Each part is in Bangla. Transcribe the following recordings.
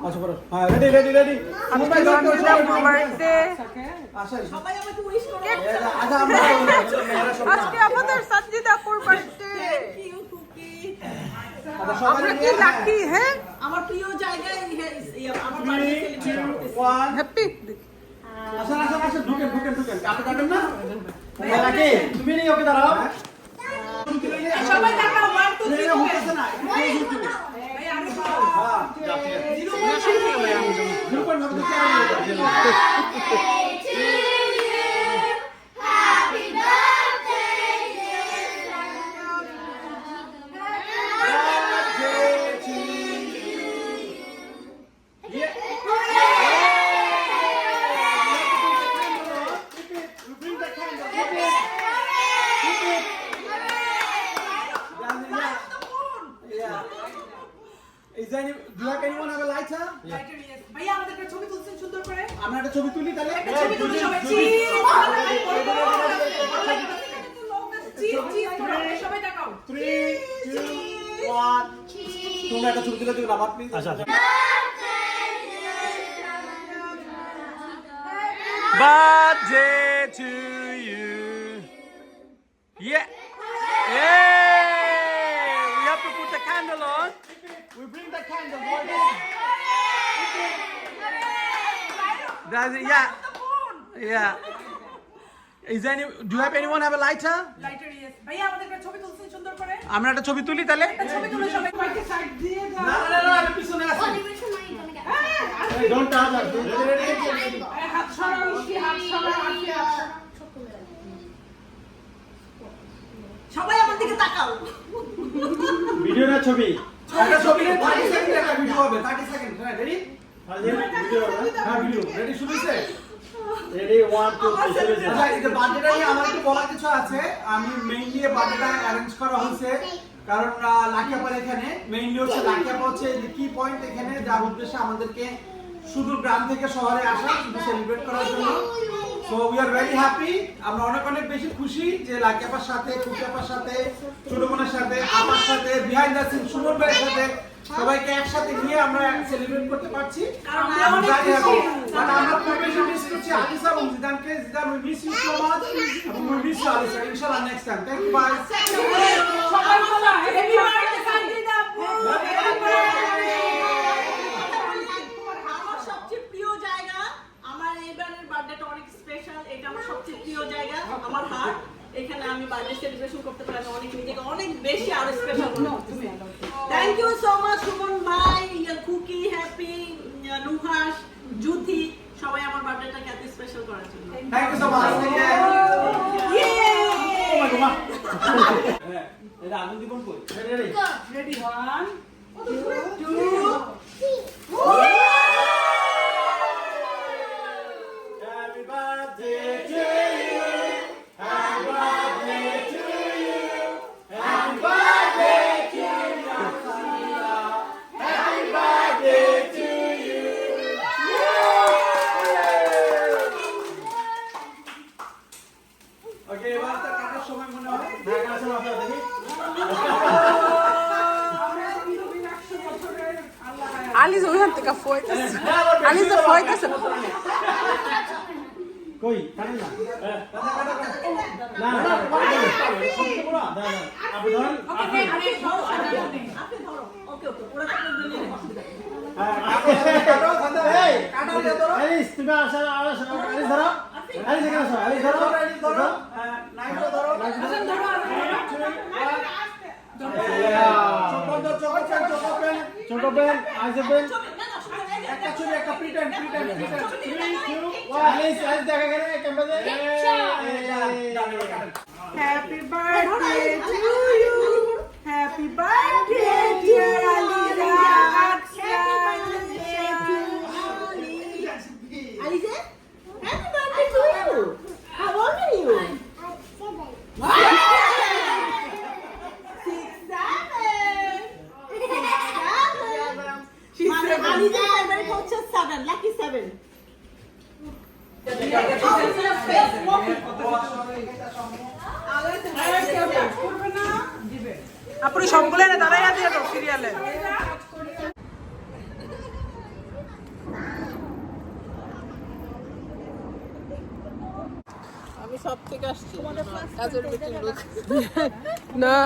আচ্ছা বড় হ্যাঁ রেডি হ্যাপি বার্থডে আসেন সবাই আমাকে উইশ করো। আচ্ছা আমরা আজকে আমাদের সঞ্জিত আপুর বার্থডে থ্যাংক ইউ কুকি। আচ্ছা সবাই আমরা কি লাকি হ্যাঁ আমার প্রিয় জায়গায় আমার বার্থডে সেলিব্রেট করতেছি। 1 হ্যাপি আসেন ঢুকেন আপনি যাবেন না নাকি তুমি নেই ওকে দাঁড়াও সবাই তাকাও 1 2 3 হচ্ছে না ভাই আরে বাবা Do you have anyone have a lighter? ভাইয়া আমাদের একটা ছবি তুলছেন সুন্দর করে। আমরা একটা ছবি তুলি তাহলে একটা ছবি তুলি সবাই চিজ সবাই তাকাও 3 2 1 তোমরা একটা ছবি তুলে দিও আমার প্লিজ আচ্ছা Birthday to you. Yeah. Hey! We have to put the candle on. we bring the candle That's it. Yeah. Yeah. Is any? Do you have anyone have a lighter? Lighter yes ভাইয়া আমাদের একটা ছবি তুলছেন সুন্দর করে। আমরা একটা ছবি তুলি তাহলে। ছবি তুলে সবাই কয়েকটা সাইড দিয়ে দাও। না আমি পিছনে আছি don't touch us হাত সরাও হাত সরাও সবাই আমার দিকে তাকাও। ভিডিও না ছবি একটা ছবি 30 সেকেন্ড একটা ভিডিও হবে 30 সেকেন্ড হ্যাঁ রেডি ভিডিও হবে হ্যাঁ ভিডিও রেডি শুরু হইছে রেডি 1 2 3 শুরু হইছে আচ্ছা এই যে বার্থডেটা নিয়ে আমার একটু বলার কিছু আছে আমি মেইনলি বার্থডেটা অ্যারেঞ্জ করা হয়েছে কারণ লাকিয়াপার এখানে মেইনলি হচ্ছে লাকিয়াপা হচ্ছে কি পয়েন্ট এখানে যার উদ্দেশ্যে আমাদেরকে সুদূর গ্রাম থেকে শহরে আসা শুধু সেলিব্রেট করার জন্য so we are very happy আমরা অনেক বেশি খুশি যে লাকিয়াপার সাথে কুকিয়াপার সাথে ছোট বোনের সাথে আমার সাথে বিহাইন্ড দ্য সিন সুমন ভাইয়ের সাথে সবাইকে একসাথে নিয়ে আমরা সেলিব্রেট করতে পারছি কারণ আমরা অনেক খুশি। কারণ আমরা খুব বেশি মিস করছি আলিসা এবং জিদানকে Zidan we miss you so much এবং উই মিস ইউ আলিসা ইনশাআল্লাহ next time thank you bye সবাই বলো হ্যাপি বার্থডে সঞ্জিতা আপু। আমার সবচেয়ে প্রিয় জায়গা আমার এইবারের বার্থডেটা অনেক স্পেশাল এটা আমার সবচেয়ে প্রিয় জায়গা আমার হার্ট এখানে আমি বার্থডে সেলিব্রেশন করতে পারি আমি অনেক নিজেকে অনেক বেশি আরো স্পেশাল তুমি thank you so much Suman ভাই কুকি হ্যাপি নুহাস জুথি সবাই আমার বার্থডেটাকে এত স্পেশাল করার জন্য থ্যাংক ইউ সো মাচ ইয়ে ও মাই গড হ্যাঁ এটা আগুন দিবন কই ready ready 1 2 Happy birthday to you. Happy birthday to you. Happy birthday to you. Happy birthday to you. Okay, এবার তো কাটার সময় মনে হয় হ্যাঁ কাটার সময় আপনারা দেখি আলিজ ওখান থেকে ফয়তাছে আলিজ ফয়তাছে কই কাটেন না না না আপনি ধরেন আপনি ধরো ওকে পুরো কাটার জন্য অসুবিধা নেই happy birthday to you happy birthday dear Alize Alize, happy birthday to you. How old are you? 6, 7. Alize favorite হচ্ছে 7, lucky 7. আপনি সবগুলো না দাঁড়াইয়া দিয়ে দাও সিরিয়ালে না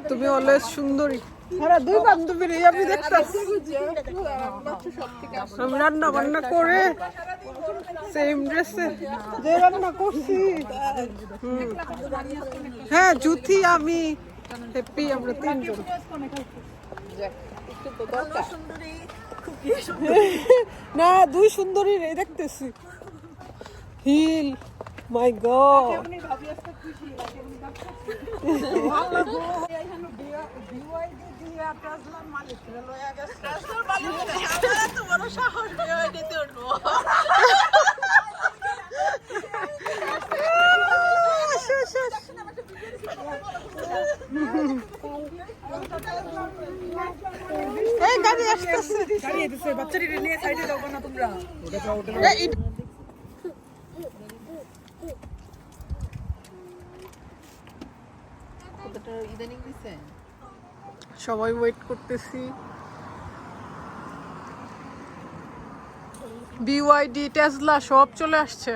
তুমি অলওয়েজ সুন্দরী সারা দুই বান্ধবীর আমি দেখতাছি আমি রান্না বান্না করে সেম ড্রেসে যে রান্না করছি হ্যাঁ জুথি আমি হ্যাপি আমরা তিনজন না দুই সুন্দরী রে দেখতেছি হিল মাই গড এই গাড়ি আসতেছে গাড়ি এসেছে বাচ্চাটিকে নিয়ে সাইডে যাও না তোমরা সবাই ওয়েট করতেছি বিওয়াইডি টেসলা সব চলে আসছে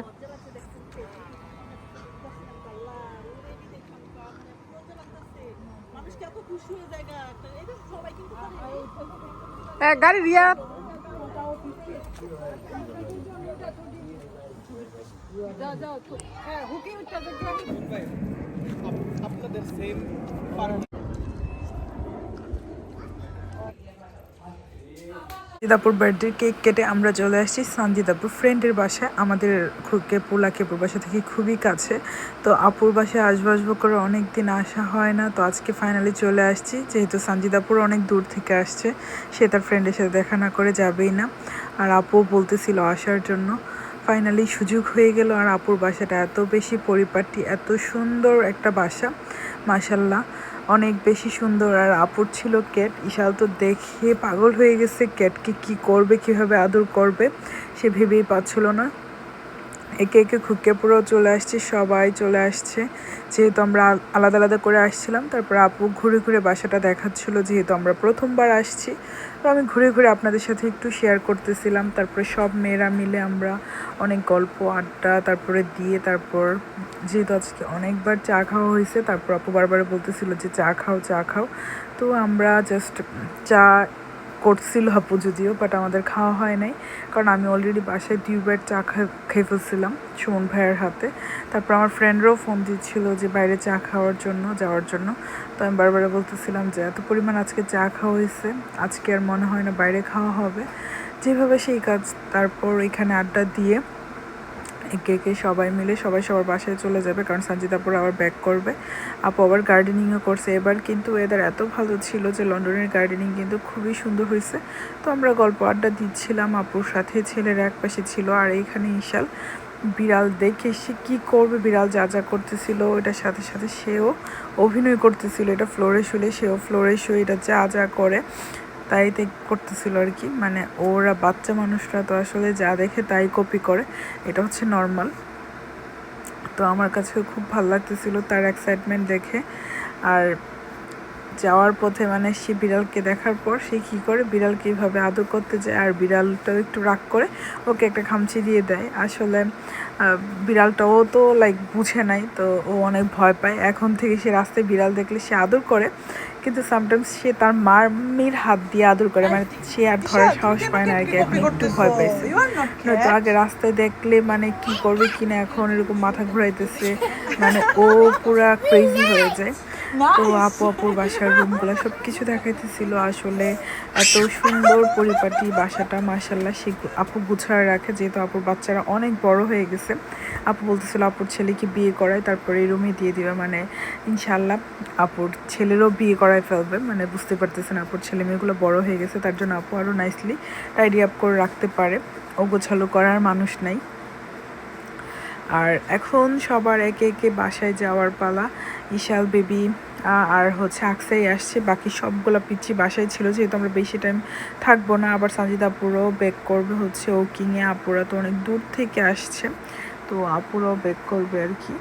গাড়ি রিয়া আপনাদের সেম সঞ্জিদাপুর বার্থডে কেক কেটে আমরা চলে আসছি সঞ্জিদাপুর ফ্রেন্ডের বাসায় আমাদের কেপুর বাসা থেকে খুবই কাছে তো আপুর বাসায় আসবো করে অনেক দিন আসা হয় না তো আজকে ফাইনালি চলে আসছি যেহেতু সঞ্জিদাপুর অনেক দূর থেকে আসছে সে তার ফ্রেন্ডের সাথে দেখা না করে যাবেই না আর আপু বলতেছিল আসার জন্য ফাইনালি সুযোগ হয়ে গেল আর আপুর বাসাটা এত বেশি পরিপাটি এত সুন্দর একটা বাসা মাশাল্লাহ অনেক বেশি সুন্দর আর আপুর ছিল ক্যাট ইশাল তো দেখে পাগল হয়ে গেছে ক্যাটকে কি করবে কিভাবে আদর করবে সে ভেবেই পাচ্ছিল না একে একে খুকিয়াপুরও চলে আসছে সবাই চলে আসছে যেহেতু আমরা আলাদা আলাদা করে আসছিলাম তারপর আপু ঘুরে ঘুরে বাসাটা দেখাচ্ছিল যেহেতু আমরা প্রথমবার আসছি তো আমি ঘুরে ঘুরে আপনাদের সাথে একটু শেয়ার করতেছিলাম তারপরে সব মেয়েরা মিলে আমরা অনেক গল্প আড্ডা তারপরে দিয়ে তারপর যেহেতু আজকে অনেকবার চা খাওয়া হয়েছে তারপর আপু বারবার বলতেছিল যে চা খাও তো আমরা জাস্ট চা করছিল আপু যদিও বাট আমাদের খাওয়া হয় নাই কারণ আমি অলরেডি বাসায় টিউবের চা খেয়ে ফেলছিলাম সুমন ভাইয়ের হাতে তারপর আমার ফ্রেন্ডরাও ফোন দিচ্ছিল যে বাইরে চা খাওয়ার জন্য যাওয়ার জন্য তো আমি বারবার বলতেছিলাম যে এত পরিমাণ আজকে চা খাওয়া হয়েছে আজকে আর মনে হয় না বাইরে খাওয়া হবে যেভাবে সেই কাজ তারপর এখানে আড্ডা দিয়ে একে একে সবাই মিলে সবাই সবার বাসায় চলে যাবে কারণ সঞ্জিদাপুর আবার ব্যাক করবে আপু আবার গার্ডেনিংও করছে এবার কিন্তু ওয়েদার এত ভালো ছিল যে লন্ডনের গার্ডেনিং কিন্তু খুবই সুন্দর হয়েছে তো আমরা গল্প আড্ডা দিচ্ছিলাম আপুর সাথে ছেলের এক পাশে ছিল আর এইখানে ইশাল বিড়াল দেখে সে কী করবে বিড়াল যা যা করতেছিল এটার সাথে সাথে সেও অভিনয় করতেছিল এটা ফ্লোরে শুলে সেও ফ্লোরে শুয়ে এটা যা যা করে তাই করতেছিল আর কি মানে ওরা বাচ্চা মানুষরা তো আসলে যা দেখে তাই কপি করে এটা হচ্ছে নর্মাল তো আমার কাছে খুব ভালো লাগতেছিল তার এক্সাইটমেন্ট দেখে আর যাওয়ার পথে মানে সে বিড়ালকে দেখার পর সে কী করে বিড়ালকে এইভাবে আদর করতে যায় আর বিড়ালটাও একটু রাগ করে ওকে একটা খামচি দিয়ে দেয় আসলে বিড়ালটাও তো লাইক বুঝে নাই তো ও অনেক ভয় পায় এখন থেকে সে রাস্তায় বিড়াল দেখলে সে আদর করে কিন্তু সামটাইমস সে তার মার হাত দিয়ে আদর করে মানে সে আর ধরার সাহস পায় না আর কি এখন একটু ভয় পাইছে তো আগে রাস্তায় দেখলে মানে কি করবে কিনা এখন এরকম মাথা ঘুরাইতেছে মানে ও পুরা ক্রেজি হয়ে যায় তো আপুর বাসার রুমগুলো সব কিছু দেখাইতেছিল আসলে এত সুন্দর পরিপাটি বাসাটা মাশাল্লাহ সে আপু গুছায় রাখে যেহেতু আপুর বাচ্চারা অনেক বড় হয়ে গেছে আপু বলতেছিল আপুর ছেলেকে বিয়ে করায় তারপরে এই রুমে দিয়ে দিবে মানে ইনশাল্লাহ আপুর ছেলেরও বিয়ে করায় ফেলবে মানে বুঝতে পারতেছেন আপুর ছেলে মেয়েগুলো বড় হয়ে গেছে তার জন্য আপু আরও নাইসলি টাইডি আপ করে রাখতে পারে ও গোছালো করার মানুষ নাই আর এখন সবার একে একে বাসায় যাওয়ার পালা ইশাল বেবি আর হচ্ছে আকসাই আসছে বাকি সবগুলো পিচ্ছি বাসায় ছিল যেহেতু আমরা বেশি টাইম থাকবো না আবার সাজিদাপুরও ব্যাক করবে হচ্ছে ওকিংয়ে আপুরা তো অনেক দূর থেকে আসছে তো আপুরাও ব্যাক করবে আর কি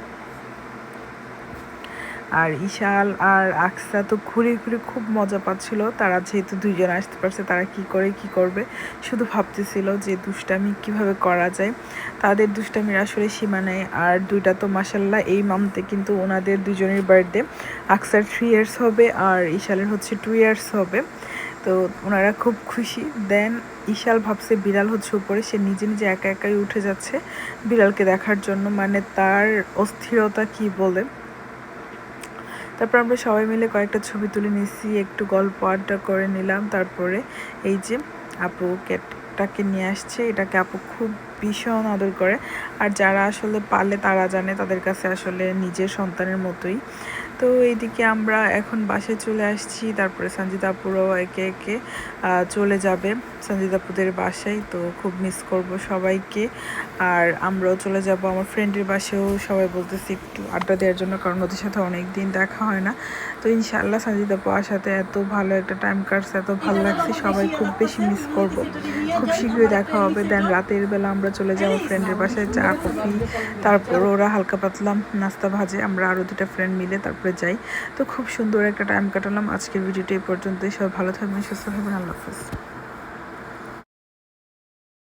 আর ইশাল আর আকসা তো ঘুরে ঘুরে খুব মজা পাচ্ছিল। তারা যেহেতু দুইজন আসতে পারছে তারা কি করবে শুধু ভাবতেছিল যে দুষ্টামি কিভাবে করা যায়। তাদের দুষ্টামির আসলে সীমা নেই। আর দুইটা তো মাশাল্লাহ এই মান্থে কিন্তু ওনাদের দুজনের বার্থডে। আকসার 3 ইয়ার্স হবে আর ইশালের হচ্ছে 2 ইয়ার্স হবে। তো ওনারা খুব খুশি। দেন ইশাল ভাবছে বিড়াল হচ্ছে উপরে, সে নিজে নিজে একা একাই উঠে যাচ্ছে বিড়ালকে দেখার জন্য, মানে তার অস্থিরতা কি বলে। তারপর আমরা সবাই মিলে কয়েকটা ছবি তুলে নিয়েছি, একটু গল্প আড্ডা করে নিলাম। তারপরে এই যে আপু ক্যাটটাকে নিয়ে আসছে, এটাকে আপু খুব ভীষণ আদর করে। আর যারা আসলে পালে তারা জানে, তাদের কাছে আসলে নিজের সন্তানের মতোই। তো এইদিকে আমরা এখন বাসায় চলে আসছি। তারপরে সঞ্জিতা আপুরাও একে একে চলে যাবে সঞ্জিতা আপুদের বাসায়। তো খুব মিস করব সবাইকে। আর আমরাও চলে যাব আমার ফ্রেন্ডের বাসায়ও, সবাই বলতেছি একটু আড্ডা দেওয়ার জন্য, কারণ ওদের সাথে অনেক দিন দেখা হয় না। তো ইনশাআল্লাহ সঞ্জিতা আপুর সাথে এত ভালো একটা টাইম কাটছে, এত ভালো লাগছে, সবাই খুব বেশি মিস করব। খুব শীঘ্রই দেখা হবে। দেন রাতের বেলা আমরা চলে যাবো ফ্রেন্ডের বাসায়, চা কফি, তারপর ওরা হালকা পাতলা নাস্তা ভাজে, আমরা আরও 2টা ফ্রেন্ড মিলে তারপরে যাই। তো খুব সুন্দর একটা টাইম কাটালাম। আজকের ভিডিওটি এই পর্যন্তই। সবাই ভালো থাকবেন, সুস্থ থাকবেন। আল্লাহ হাফেজ।